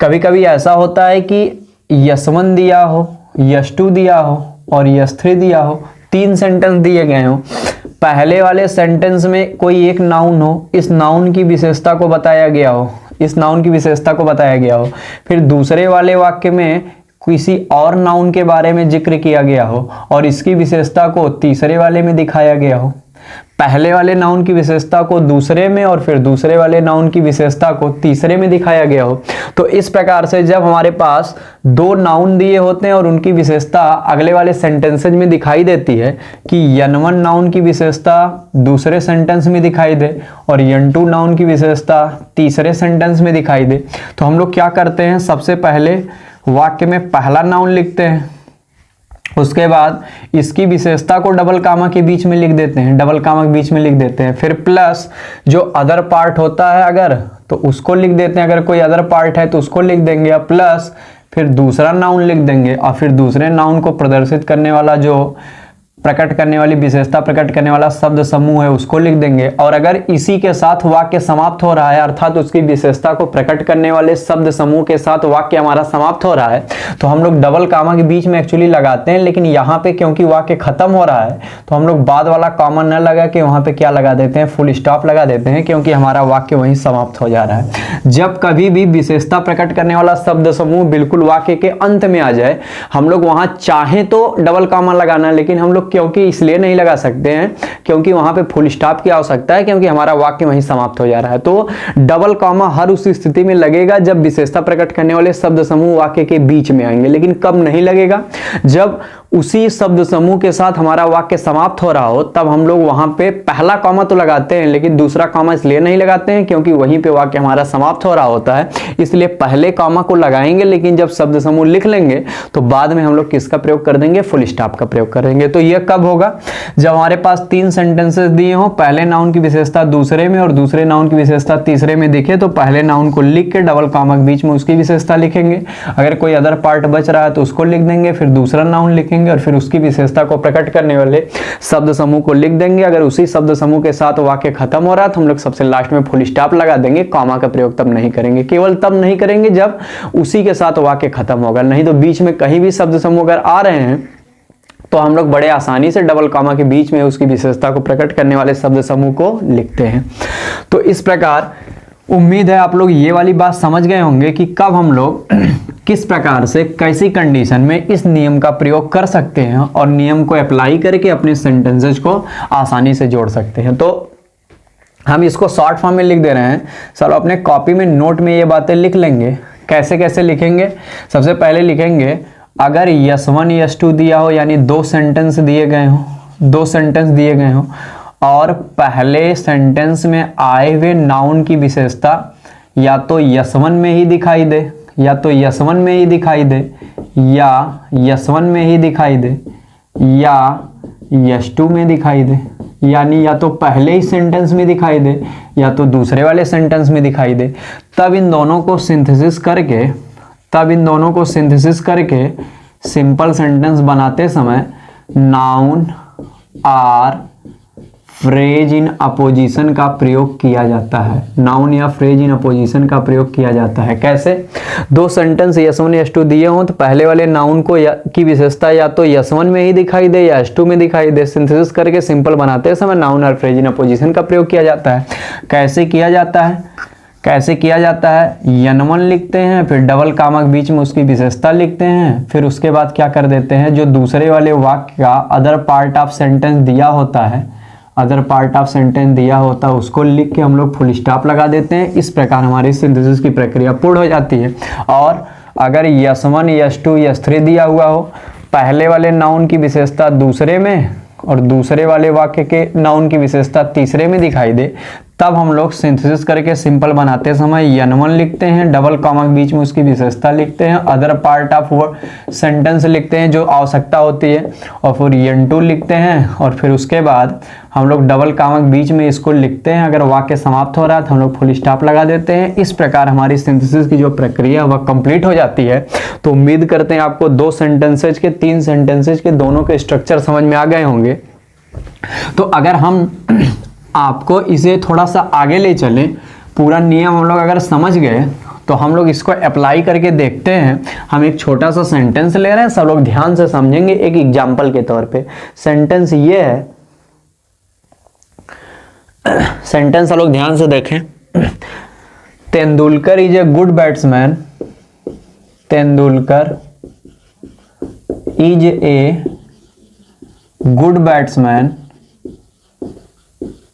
Speaker 1: कभी कभी ऐसा होता है कि यस1 दिया हो, यस2 दिया हो और यस3 दिया हो, 3 सेंटेंस दिए गए हो। पहले वाले सेंटेंस में कोई एक नाउन हो, इस नाउन की विशेषता को बताया गया हो, फिर दूसरे वाले वाक्य में किसी और नाउन के बारे में जिक्र किया गया हो और इसकी विशेषता को तीसरे वाले में दिखाया गया हो, पहले वाले नाउन की विशेषता को दूसरे में और फिर दूसरे वाले नाउन की विशेषता को तीसरे में दिखाया गया हो। तो इस प्रकार से जब हमारे पास 2 नाउन दिए होते हैं और उनकी विशेषता अगले वाले सेंटेंसेज में दिखाई देती है कि यन1 नाउन की विशेषता दूसरे सेंटेंस में दिखाई दे और यन2 नाउन की विशेषता तीसरे सेंटेंस में दिखाई दे, तो हम लोग क्या करते हैं, सबसे पहले वाक्य में पहला नाउन लिखते हैं उसके बाद इसकी विशेषता को डबल कामा के बीच में लिख देते हैं, डबल कामा के बीच में लिख देते हैं। फिर प्लस जो अदर पार्ट होता है अगर, तो उसको लिख देते हैं, अगर कोई अदर पार्ट है तो उसको लिख देंगे, और प्लस फिर दूसरा नाउन लिख देंगे, और फिर दूसरे नाउन को प्रदर्शित करने वाला जो प्रकट करने वाली विशेषता प्रकट करने वाला शब्द समूह है उसको लिख देंगे। और अगर इसी के साथ वाक्य समाप्त हो रहा है, अर्थात उसकी विशेषता को प्रकट करने वाले शब्द समूह के साथ वाक्य हमारा समाप्त हो रहा है, तो हम लोग डबल कामा के बीच में एक्चुअली लगाते हैं, लेकिन यहाँ पे क्योंकि वाक्य खत्म हो रहा है तो हम लोग बाद वाला कामा न लगा के वहां पे क्या लगा देते हैं, फुल स्टॉप लगा देते हैं, क्योंकि हमारा वाक्य वहीं समाप्त हो जा रहा है। जब कभी भी विशेषता प्रकट करने वाला शब्द समूह बिल्कुल वाक्य के अंत में आ जाए, हम लोग वहां चाहे तो डबल कामा लगाना, लेकिन हम लोग क्योंकि इसलिए नहीं लगा सकते हैं क्योंकि वहां पे फुल स्टॉप की आवश्यकता है, क्योंकि हमारा वाक्य वहीं समाप्त हो जा रहा है। तो डबल कामा हर उस स्थिति में लगेगा जब विशेषता प्रकट करने वाले शब्द समूह वाक्य के बीच में आएंगे, लेकिन कब नहीं लगेगा, जब उसी शब्द समूह के साथ हमारा वाक्य समाप्त हो रहा हो, तब हम लोग वहां पे पहला कॉमा तो लगाते हैं, लेकिन दूसरा कॉमा इसलिए नहीं लगाते हैं क्योंकि वहीं पे वाक्य हमारा समाप्त हो रहा होता है, इसलिए पहले कॉमा को लगाएंगे, लेकिन जब शब्द समूह लिख लेंगे तो बाद में हम लोग किसका प्रयोग कर देंगे, फुल स्टॉप का प्रयोग करेंगे। तो यह कब होगा, जब हमारे पास 3 सेंटेंसेस दिए हों, पहले नाउन की विशेषता दूसरे में और दूसरे नाउन की विशेषता तीसरे में दिखे, तो पहले नाउन को लिख के डबल कॉमा के बीच में उसकी विशेषता लिखेंगे, अगर कोई अदर पार्ट बच रहा है तो उसको लिख देंगे, फिर दूसरा नाउन लिखेंगे और फिर उसकी विशेषता को प्रकट करने वाले शब्द समूह को लिख देंगे। अगर उसी शब्द समूह के साथ वाक्य खत्म हो रहा है तो हम लोग सबसे लास्ट में फुल स्टॉप लगा देंगे, कॉमा का प्रयोग तब नहीं करेंगे, केवल तब नहीं करेंगे जब उसी के साथ वाक्य खत्म होगा, नहीं तो बीच में कहीं भी शब्द समूह अगर आ रहे हैं तो हम लोग बड़े आसानी से डबल कॉमा के बीच में उसकी विशेषता को प्रकट करने वाले शब्द समूह को लिखते हैं। तो इस प्रकार उम्मीद है आप लोग ये वाली बात समझ गए होंगे कि कब हम लोग किस प्रकार से कैसी कंडीशन में इस नियम का प्रयोग कर सकते हैं और नियम को अप्लाई करके अपने सेंटेंसेस को आसानी से जोड़ सकते हैं। तो हम इसको शॉर्ट फॉर्म में लिख दे रहे हैं, चलो अपने कॉपी में नोट में ये बातें लिख लेंगे। कैसे कैसे लिखेंगे, सबसे पहले लिखेंगे अगर यस1 यस2 दिया हो, यानी 2 सेंटेंस दिए गए हो, 2 सेंटेंस दिए गए हो और पहले सेंटेंस में आए हुए नाउन की विशेषता या तो यस1 में ही दिखाई दे, या तो यस1 में ही दिखाई दे, या यस1 में ही दिखाई दे, या यस2 में दिखाई दे, यानी या तो पहले ही सेंटेंस में दिखाई दे या तो दूसरे वाले सेंटेंस में दिखाई दे, तब इन दोनों को सिंथेसिस करके सिंपल सेंटेंस बनाते समय नाउन और फ्रेज इन अपोजिशन का प्रयोग किया जाता है, नाउन या फ्रेज इन अपोजिशन का प्रयोग किया जाता है। कैसे, 2 सेंटेंस यस1 यस2 दिए हों तो पहले वाले नाउन को की विशेषता या तो यस1 में ही दिखाई दे या यस2 में दिखाई दे, सिंथेसिस करके सिंपल बनाते समय नाउन और फ्रेज इन अपोजिशन का प्रयोग किया जाता है। कैसे किया जाता है, यन1 लिखते हैं, फिर डबल कामा के बीच में उसकी विशेषता लिखते हैं, फिर उसके बाद क्या कर देते हैं, जो दूसरे वाले वाक्य का अदर पार्ट ऑफ सेंटेंस दिया होता है उसको लिख के हम लोग फुल स्टॉप लगा देते हैं। इस प्रकार हमारी सिंथेसिस की प्रक्रिया पूर्ण हो जाती है। और अगर यस1 यस2 यस3 दिया हुआ हो, पहले वाले नाउन की विशेषता दूसरे में और दूसरे वाले वाक्य के नाउन की विशेषता तीसरे में दिखाई दे, तब हम लोग सिंथेसिस करके सिंपल बनाते समय यन1 लिखते हैं, डबल कॉमा के बीच में उसकी विशेषता लिखते हैं, अदर पार्ट ऑफ सेंटेंस लिखते हैं जो आवश्यकता होती है, और फिर यन2 लिखते हैं, और फिर उसके बाद हम लोग डबल कॉमा के बीच में इसको लिखते हैं। अगर वाक्य समाप्त हो रहा है तो हम लोग फुल स्टॉप लगा देते हैं। इस प्रकार हमारी सिंथेसिस की जो प्रक्रिया वह कंप्लीट हो जाती है। तो उम्मीद करते हैं आपको 2 सेंटेंसेज के 3 सेंटेंसेज के दोनों के स्ट्रक्चर समझ में आ गए होंगे। तो अगर हम आपको इसे थोड़ा सा आगे ले चलें, पूरा नियम हम लोग अगर समझ गए तो हम लोग इसको अप्लाई करके देखते हैं। हम एक छोटा सा सेंटेंस ले रहे हैं, सब लोग ध्यान से समझेंगे एक एग्जाम्पल के तौर पे। सेंटेंस ये है, सेंटेंस सब लोग ध्यान से देखें। Tendulkar is a good batsman, Tendulkar is a good batsman,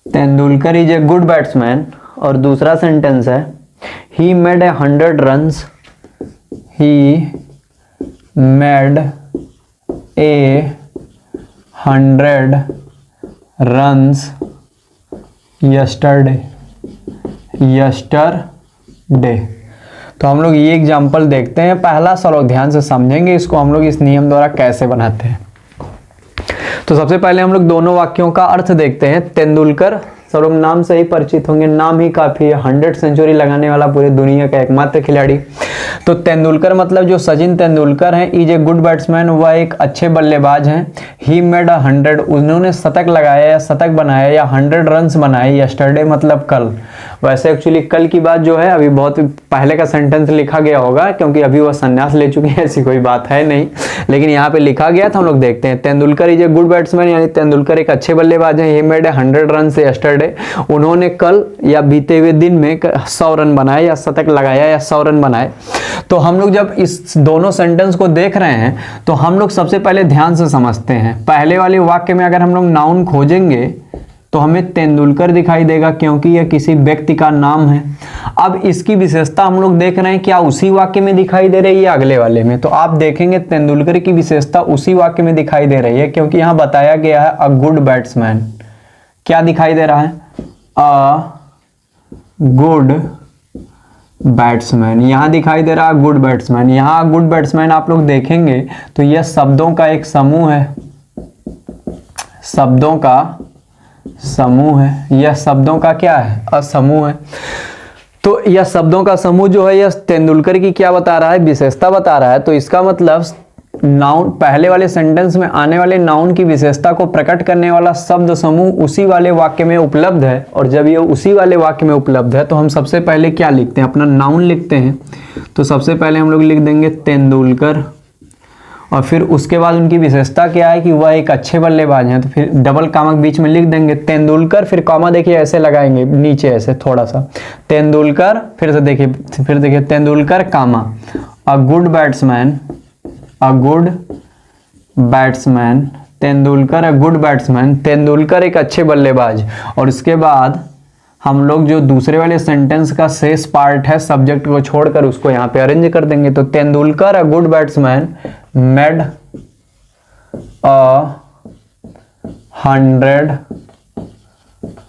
Speaker 1: Tendulkar is a good batsman. और दूसरा सेंटेंस है he made 100 runs, he made 100 runs yesterday. तो हम लोग ये एग्जाम्पल देखते हैं। पहला सब लोग ध्यान से समझेंगे इसको हम लोग इस नियम द्वारा कैसे बनाते हैं। तो सबसे पहले हम लोग दोनों वाक्यों का अर्थ देखते हैं। तेंदुलकर, सब लोग नाम से ही परिचित होंगे, नाम ही काफी है, 100 सेंचुरी लगाने वाला पूरे दुनिया का एकमात्र खिलाड़ी। तो तेंदुलकर मतलब जो सचिन तेंदुलकर हैं, इज ए गुड बैट्समैन, वह एक अच्छे बल्लेबाज हैं। ही मेड 100, उन्होंने शतक लगाया या शतक बनाया या 100 रन्स बनाए यस्टरडे मतलब कल। वैसे एक्चुअली कल की बात जो है अभी बहुत पहले का सेंटेंस लिखा गया होगा, क्योंकि अभी वह संन्यास ले चुके हैं, ऐसी कोई बात है नहीं, लेकिन यहाँ पे लिखा गया था। हम लोग देखते हैं, Tendulkar is a good batsman, यानी तेंदुलकर एक अच्छे बल्लेबाज हैं। ही मेड 100 रन से यस्टरडे, उन्होंने कल या बीते हुए दिन में 100 रन बनाए या शतक लगाया या 100 रन बनाए। तो हम लोग जब इस दोनों सेंटेंस को देख रहे हैं तो हम लोग सबसे पहले ध्यान से समझते हैं। पहले वाले वाक्य में अगर हम लोग नाउन खोजेंगे तो हमें तेंदुलकर दिखाई देगा, क्योंकि यह किसी व्यक्ति का नाम है। अब इसकी विशेषता हम लोग देख रहे हैं, क्या उसी वाक्य में दिखाई दे रही है या अगले वाले में? तो आप देखेंगे तेंदुलकर की विशेषता उसी वाक्य में दिखाई दे रही है, क्योंकि यहाँ बताया गया है अ गुड बैट्समैन। क्या दिखाई दे रहा है? अ गुड बैट्समैन, यहां दिखाई दे रहा है गुड बैट्समैन। यहां गुड बैट्समैन आप लोग देखेंगे तो यह शब्दों का एक समूह है, शब्दों का समूह है। यह शब्दों का क्या है? असमूह है। तो यह शब्दों का समूह जो है यह तेंदुलकर की क्या बता रहा है? विशेषता बता रहा है। तो इसका मतलब नाउन, पहले वाले सेंटेंस में आने वाले नाउन की विशेषता को प्रकट करने वाला शब्द समूह उसी वाले वाक्य में उपलब्ध है। और जब ये उसी वाले वाक्य में उपलब्ध है तो हम सबसे पहले क्या लिखते हैं? अपना नाउन लिखते हैं। तो सबसे पहले हम लोग लिख देंगे तेंदुलकर, और फिर उसके बाद उनकी विशेषता क्या है कि वह एक अच्छे बल्लेबाज हैं। तो फिर डबल कामा के बीच में लिख देंगे तेंदुलकर, फिर कॉमा देखिए ऐसे लगाएंगे नीचे ऐसे थोड़ा सा, तेंदुलकर, फिर से देखिए Tendulkar comma, a good batsman, a good batsman, Tendulkar a good batsman, Tendulkar एक अच्छे बल्लेबाज। और इसके बाद हम लोग जो दूसरे वाले सेंटेंस का शेष पार्ट है सब्जेक्ट को छोड़कर उसको यहाँ पे अरेंज कर देंगे। तो Tendulkar a good batsman made 100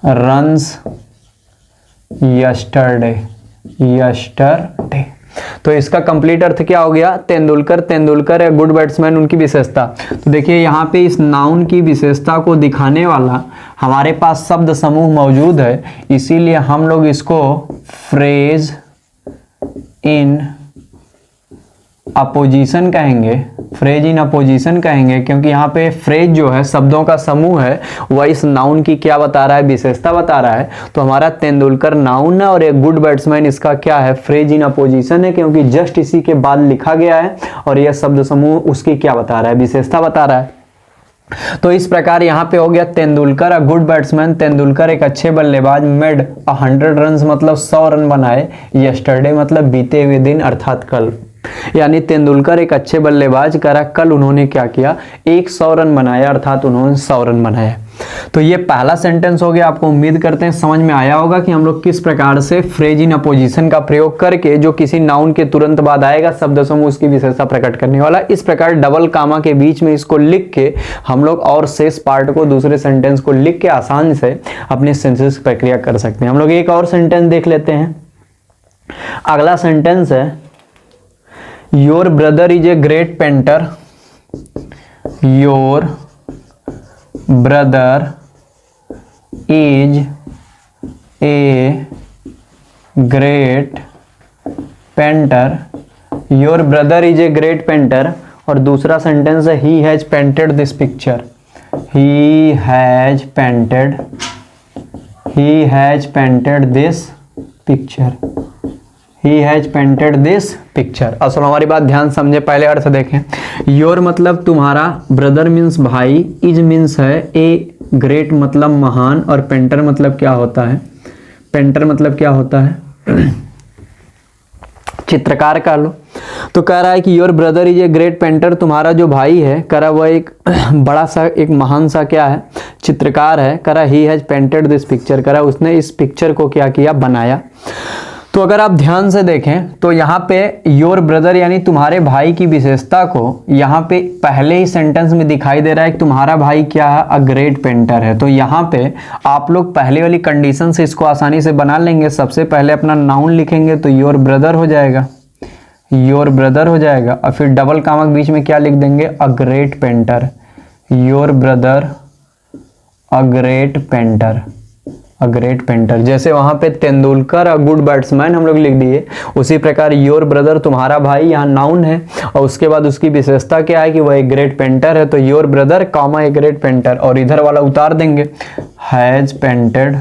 Speaker 1: runs yesterday. तो इसका कंप्लीट अर्थ क्या हो गया? तेंदुलकर है गुड बैट्समैन, उनकी विशेषता। तो देखिए यहाँ पे इस नाउन की विशेषता को दिखाने वाला हमारे पास शब्द समूह मौजूद है, इसीलिए हम लोग इसको फ्रेज इन अपोजिशन कहेंगे, फ्रेज इन अपोजिशन कहेंगे, क्योंकि यहाँ पे फ्रेज जो है शब्दों का समूह है, वह इस नाउन की क्या बता रहा है? विशेषता बता रहा है। तो हमारा तेंदुलकर नाउन है और एक गुड बैट्समैन इसका क्या है? फ्रेज इन अपोजिशन है, क्योंकि जस्ट इसी के बाद लिखा गया है और यह शब्द समूह उसकी क्या बता रहा है? विशेषता बता रहा है। तो इस प्रकार यहाँ पे हो गया Tendulkar a good batsman, Tendulkar एक अच्छे बल्लेबाज, मेड 100 रन मतलब 100 रन बनाए, यस्टरडे मतलब बीते हुए दिन अर्थात कल। यानी तेंदुलकर एक अच्छे बल्लेबाज करा, कल उन्होंने क्या किया? 100 रन बनाया, अर्थात उन्होंने 100 रन बनाया। तो ये पहला सेंटेंस हो गया। आपको उम्मीद करते हैं समझ में आया होगा कि हम लोग किस प्रकार से फ्रेज इन अपोजिशन का प्रयोग करके जो किसी नाउन के तुरंत बाद आएगा शब्द समूह उसकी विशेषता प्रकट करने वाला, इस प्रकार डबल कामा के बीच में इसको लिख के हम लोग और शेष पार्ट को दूसरे सेंटेंस को लिख के आसान से अपने सेंटेंस प्रक्रिया कर सकते हैं। हम लोग एक और सेंटेंस देख लेते हैं। अगला सेंटेंस है your brother is a great painter, your brother is a great painter, your brother is a great painter. और दूसरा सेंटेंस है he has painted this picture, he has painted this picture, he has painted this picture. असल हमारी बात ध्यान समझे, पहले अर्थ देखें। योर मतलब तुम्हारा, ब्रदर मीन्स भाई, इज मीन्स है, ए ग्रेट मतलब महान, और पेंटर मतलब क्या होता है? पेंटर मतलब क्या होता है? चित्रकार कह लो। तो कह रहा है कि your brother is a great painter, तुम्हारा जो भाई है कह रहा वह एक बड़ा सा एक महान सा क्या है? चित्रकार है। कह रहा he has painted this picture, कह रहा उसने इस पिक्चर को क्या किया? बनाया। तो अगर आप ध्यान से देखें तो यहाँ पे योर ब्रदर यानी तुम्हारे भाई की विशेषता को यहाँ पे पहले ही सेंटेंस में दिखाई दे रहा है कि तुम्हारा भाई क्या है? अ ग्रेट पेंटर है। तो यहाँ पे आप लोग पहले वाली कंडीशन से इसको आसानी से बना लेंगे। सबसे पहले अपना नाउन लिखेंगे तो योर ब्रदर हो जाएगा, योर ब्रदर हो जाएगा, और फिर डबल कामा के बीच में क्या लिख देंगे? A great painter, your brother a great painter, a great painter. जैसे वहां पे तेंदुलकर अ गुड बैट्समैन हम लोग लिख दिए, उसी प्रकार योर ब्रदर तुम्हारा भाई यहाँ नाउन है और उसके बाद उसकी विशेषता क्या है कि वह एक ग्रेट पेंटर है, तो your brother comma a great painter, और इधर वाला उतार देंगे has painted,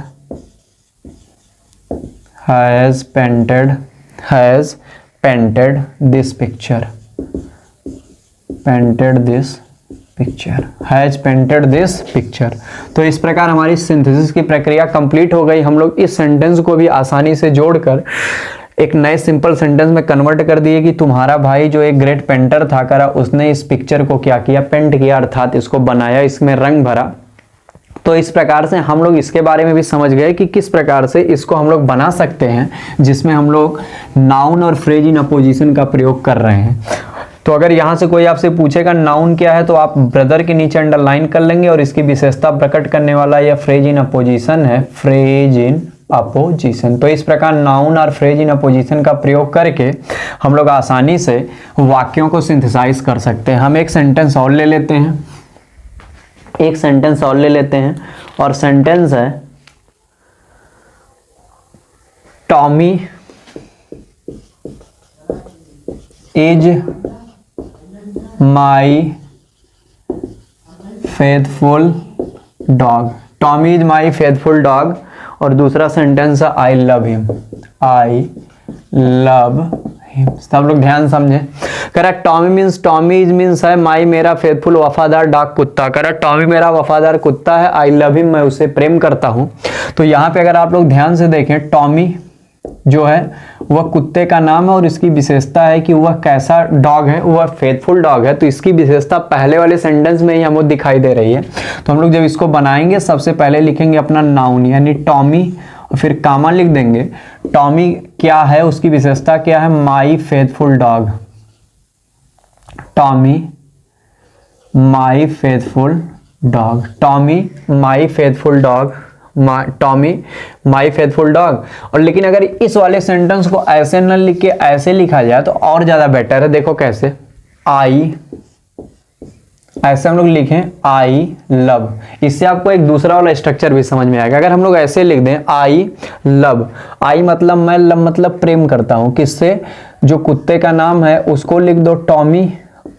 Speaker 1: has painted, has painted this picture, painted this picture, has painted this picture. तो इस प्रकार हमारी सिंथेसिस की प्रक्रिया कंप्लीट हो गई। हम लोग इस सेंटेंस को भी आसानी से जोड़कर एक नए सिंपल सेंटेंस में कन्वर्ट कर दिए कि तुम्हारा भाई जो एक ग्रेट पेंटर था करा, उसने इस पिक्चर को क्या किया, पेंट किया, अर्थात इसको बनाया, इसमें रंग भरा। तो इस प्रकार से हम लोग इसके बारे में भी समझ गए कि किस प्रकार से इसको हम लोग बना सकते हैं, जिसमें हम लोग नाउन और फ्रेज इन अपोजिशन का प्रयोग कर रहे हैं। तो अगर यहाँ से कोई आपसे पूछेगा नाउन क्या है, तो आप ब्रदर के नीचे अंडरलाइन कर लेंगे और इसकी विशेषता प्रकट करने वाला यह फ्रेज इन अपोजिशन है, फ्रेज इन अपोजिशन। तो इस प्रकार नाउन और फ्रेज इन अपोजिशन का प्रयोग करके हम लोग आसानी से वाक्यों को सिंथेसाइज कर सकते हैं। हम एक सेंटेंस और ले लेते हैं, एक सेंटेंस और ले लेते हैं, और सेंटेंस है Tommy is my faithful dog, Tommy is my faithful dog. और दूसरा सेंटेंस है I love him, I love him. सब लोग ध्यान समझे। Correct, Tommy means, Tommy is means है माई मेरा फेथफुल वफादार डॉग कुत्ता। करेक्ट, टॉमी मेरा वफादार कुत्ता है, आई लव हिम मैं उसे प्रेम करता हूं। तो यहाँ पे अगर आप लोग ध्यान से देखें, टॉमी जो है वह कुत्ते का नाम है और इसकी विशेषता है कि वह कैसा डॉग है, वह फेथफुल डॉग है। तो इसकी विशेषता पहले वाले सेंटेंस में ही हमको दिखाई दे रही है। तो हम लोग जब इसको बनाएंगे सबसे पहले लिखेंगे अपना नाउन यानी टॉमी और फिर कामा लिख देंगे। टॉमी क्या है, उसकी विशेषता क्या है, माई फेथफुल डॉग, टॉमी माई फेथफुल डॉग, टॉमी माई फेथफुल डॉग, टॉमी माई फेथफुल डॉग। और लेकिन अगर इस वाले सेंटेंस को ऐसे न लिख के ऐसे लिखा जाए तो और ज्यादा बेटर है। देखो कैसे, आई, ऐसे हम लोग लिखें आई लव, इससे आपको एक दूसरा वाला स्ट्रक्चर भी समझ में आएगा। अगर हम लोग ऐसे लिख दें आई लव, आई मतलब मैं, लव मतलब प्रेम करता हूं, किससे, जो कुत्ते का नाम है उसको लिख दो Tommy,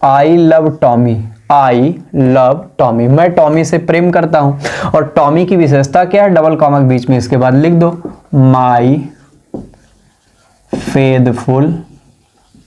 Speaker 1: I love Tommy, I love Tommy, मैं टॉमी से प्रेम करता हूं। और टॉमी की विशेषता क्या है, डबल कॉमा के बीच में इसके बाद लिख दो माई फेथफुल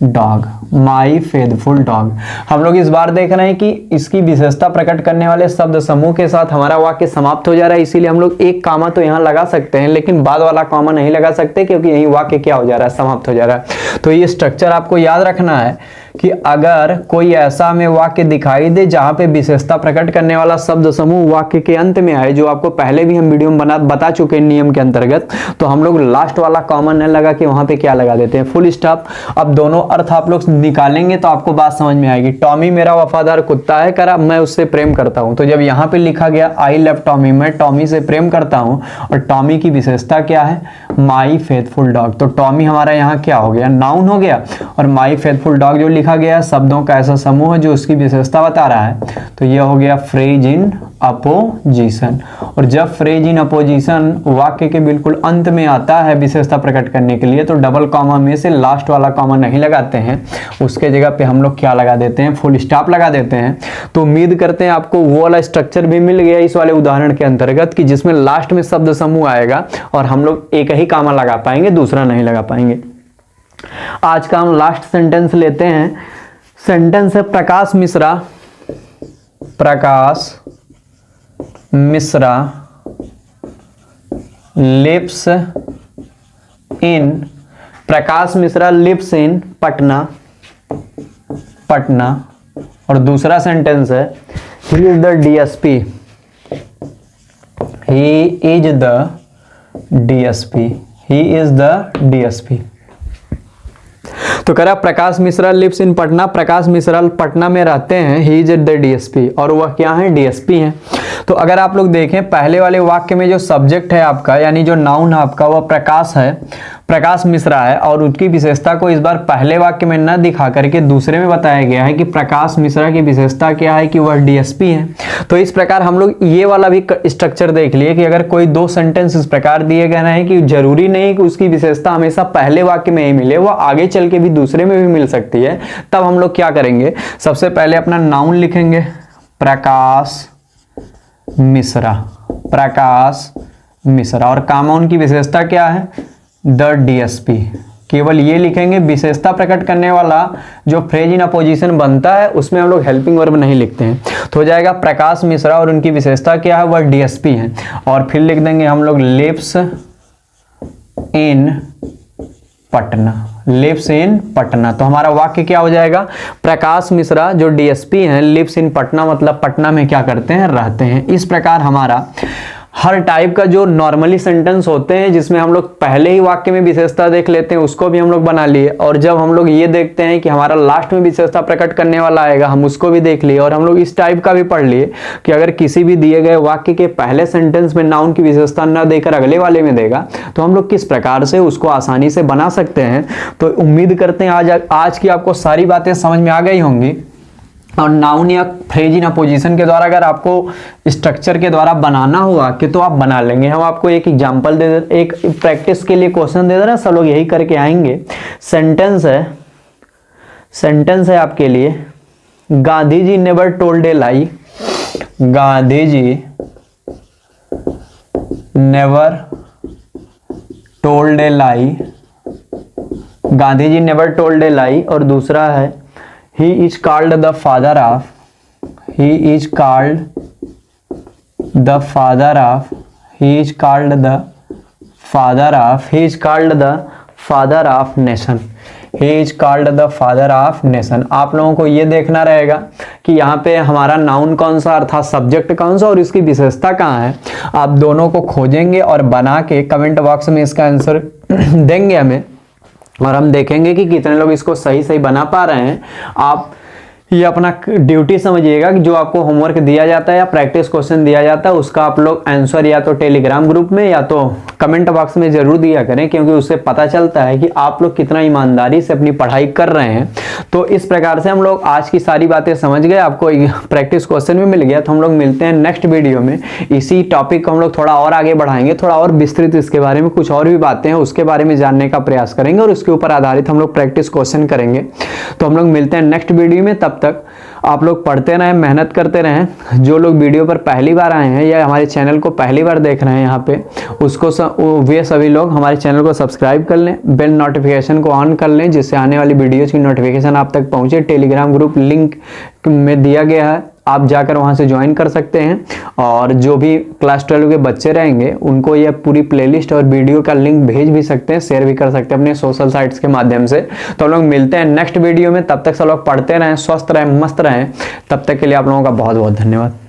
Speaker 1: डॉग, माई फेथफुल डॉग। हम लोग इस बार देख रहे हैं कि इसकी विशेषता प्रकट करने वाले शब्द समूह के साथ हमारा वाक्य समाप्त हो जा रहा है, इसीलिए हम लोग एक कामा तो यहाँ लगा सकते हैं, लेकिन बाद वाला कामा नहीं लगा सकते क्योंकि यही वाक्य क्या हो जा रहा है, समाप्त हो जा रहा है। तो ये स्ट्रक्चर आपको याद रखना है कि अगर कोई ऐसा हमें वाक्य दिखाई दे जहां पे विशेषता प्रकट करने वाला शब्द समूह वाक्य के अंत में आए, जो आपको पहले भी हम वीडियो में बता चुके हैं नियम के अंतर्गत, तो हम लोग लास्ट वाला कॉमन नहीं लगा कि वहां पे क्या लगा देते हैं, फुल स्टॉप। अब दोनों अर्थ आप लोग निकालेंगे तो आपको बात समझ में आएगी। टॉमी मेरा वफादार कुत्ता है, करा मैं उससे प्रेम करता हूं, तो जब यहाँ पे लिखा गया आई लव टॉमी, मैं टॉमी से प्रेम करता हूं, और टॉमी की विशेषता क्या है, माई फेथफुल डॉग, तो टॉमी हमारा यहाँ क्या हो गया, नाउन हो गया। और माई फेथफुल डॉग जो लिखा गया शब्दों का ऐसा समूह है जो उसकी विशेषता बता रहा है, तो यह हो गया फ्रेज इन अपोजिशन। और जब फ्रेज इन अपोजिशन वाक्य के बिल्कुल अंत में आता है विशेषता प्रकट करने के लिए, तो डबल कॉमा में से लास्ट वाला कॉमा नहीं लगाते हैं, उसके जगह पे हम लोग क्या लगा देते हैं, फुल स्टॉप लगा देते हैं। तो उम्मीद करते हैं आपको वो वाला स्ट्रक्चर भी मिल गया इस वाले उदाहरण के अंतर्गत कि जिसमें लास्ट में शब्द समूह आएगा और हम लोग एक ही कॉमा लगा पाएंगे, दूसरा नहीं लगा पाएंगे। आज का हम लास्ट सेंटेंस लेते हैं। सेंटेंस है Prakash Mishra, Prakash Mishra lives in, Prakash Mishra lives in Patna, Patna. और दूसरा सेंटेंस है he is the DSP, he is the DSP, he is the DSP. तो करा प्रकाश मिश्रा लिव्स इन पटना, प्रकाश मिश्रा पटना में रहते हैं, ही इज द डीएसपी, और वह क्या है, डीएसपी हैं। तो अगर आप लोग देखें पहले वाले वाक्य में जो सब्जेक्ट है आपका यानी जो नाउन है आपका वह प्रकाश है, प्रकाश मिश्रा है, और उसकी विशेषता को इस बार पहले वाक्य में न दिखा करके दूसरे में बताया गया है कि प्रकाश मिश्रा की विशेषता क्या है कि वह डीएसपी है। तो इस प्रकार हम लोग ये वाला भी स्ट्रक्चर देख लिए कि अगर कोई दो सेंटेंस इस प्रकार दिए गए हैं कि जरूरी नहीं कि उसकी विशेषता हमेशा पहले वाक्य में ही मिले, वह आगे चल के भी दूसरे में भी मिल सकती है। तब हम लोग क्या करेंगे, सबसे पहले अपना नाउन लिखेंगे प्रकाश मिश्रा, प्रकाश मिश्रा, और कामाउन की विशेषता क्या है द डीएसपी। केवल ये लिखेंगे, विशेषता प्रकट करने वाला जो फ्रेज इन अपोजिशन बनता है उसमें हम लोग हेल्पिंग वर्ब नहीं लिखते हैं। तो हो जाएगा प्रकाश मिश्रा और उनकी विशेषता क्या है, वह डीएसपी है। और फिर लिख देंगे हम लोग lives in Patna, lives in Patna. तो हमारा वाक्य क्या हो जाएगा, प्रकाश मिश्रा जो डीएसपी हैं लिव्स इन पटना, मतलब पटना में क्या करते हैं, रहते हैं। इस प्रकार हमारा हर टाइप का जो नॉर्मली सेंटेंस होते हैं जिसमें हम लोग पहले ही वाक्य में विशेषता देख लेते हैं उसको भी हम लोग बना लिए, और जब हम लोग ये देखते हैं कि हमारा लास्ट में विशेषता प्रकट करने वाला आएगा हम उसको भी देख लिए, और हम लोग इस टाइप का भी पढ़ लिए कि अगर किसी भी दिए गए वाक्य के पहले सेंटेंस में नाउन की विशेषता न देकर अगले वाले में देगा तो हम लोग किस प्रकार से उसको आसानी से बना सकते हैं। तो उम्मीद करते हैं आज की आपको सारी बातें समझ में आ गई होंगी। और नाउन या फ्रेज इन अपोजिशन के द्वारा अगर आपको स्ट्रक्चर के द्वारा बनाना हुआ कि तो आप बना लेंगे। हम आपको एक एग्जांपल दे दे, एक प्रैक्टिस के लिए क्वेश्चन दे दे रहे हैं, सब लोग यही करके आएंगे। सेंटेंस है आपके लिए, गांधी जी नेवर टोल्ड ए लाई, गांधी जी नेवर टोल्ड ए लाई, गांधी जी नेवर टोल्ड ए लाई। और दूसरा है he is called the father of, he is called the father of, he is called the father of, he is called the father of nation, he is called the father of nation। आप लोगों को ये देखना रहेगा कि यहाँ पे हमारा नाउन कौन सा अर्थात सब्जेक्ट कौन सा और इसकी विशेषता कहाँ है। आप दोनों को खोजेंगे और बना के कमेंट बॉक्स में इसका आंसर देंगे हमें, और हम देखेंगे कि कितने लोग इसको सही सही बना पा रहे हैं। आप ये अपना ड्यूटी समझिएगा कि जो आपको होमवर्क दिया जाता है या प्रैक्टिस क्वेश्चन दिया जाता है उसका आप लोग आंसर या तो टेलीग्राम ग्रुप में या तो कमेंट बॉक्स में जरूर दिया करें, क्योंकि उससे पता चलता है कि आप लोग कितना ईमानदारी से अपनी पढ़ाई कर रहे हैं। तो इस प्रकार से हम लोग आज की सारी बातें समझ गए, आपको प्रैक्टिस क्वेश्चन भी मिल गया। तो हम लोग मिलते हैं नेक्स्ट वीडियो में, इसी टॉपिक को हम लोग थोड़ा और आगे बढ़ाएंगे, थोड़ा और विस्तृत इसके बारे में कुछ और भी बातें हैं उसके बारे में जानने का प्रयास करेंगे और उसके ऊपर आधारित हम लोग प्रैक्टिस क्वेश्चन करेंगे। तो हम लोग मिलते हैं नेक्स्ट वीडियो में, तब तक आप लोग पढ़ते रहें, मेहनत करते रहें। जो लोग वीडियो पर पहली बार आए हैं या हमारे चैनल को पहली बार देख रहे हैं यहाँ पे, उसको वे सभी लोग हमारे चैनल को सब्सक्राइब कर लें, बेल नोटिफिकेशन को ऑन कर लें जिससे आने वाली वीडियोज़ की नोटिफिकेशन आप तक पहुँचे। टेलीग्राम ग्रुप लिंक में दिया गया है, आप जाकर वहां से ज्वाइन कर सकते हैं। और जो भी क्लास 12 के बच्चे रहेंगे उनको यह पूरी प्लेलिस्ट और वीडियो का लिंक भेज भी सकते हैं, शेयर भी कर सकते हैं अपने सोशल साइट्स के माध्यम से। तो हम लोग मिलते हैं नेक्स्ट वीडियो में, तब तक सब लोग पढ़ते रहें, स्वस्थ रहें, मस्त रहें। तब तक के लिए आप लोगों का बहुत बहुत धन्यवाद।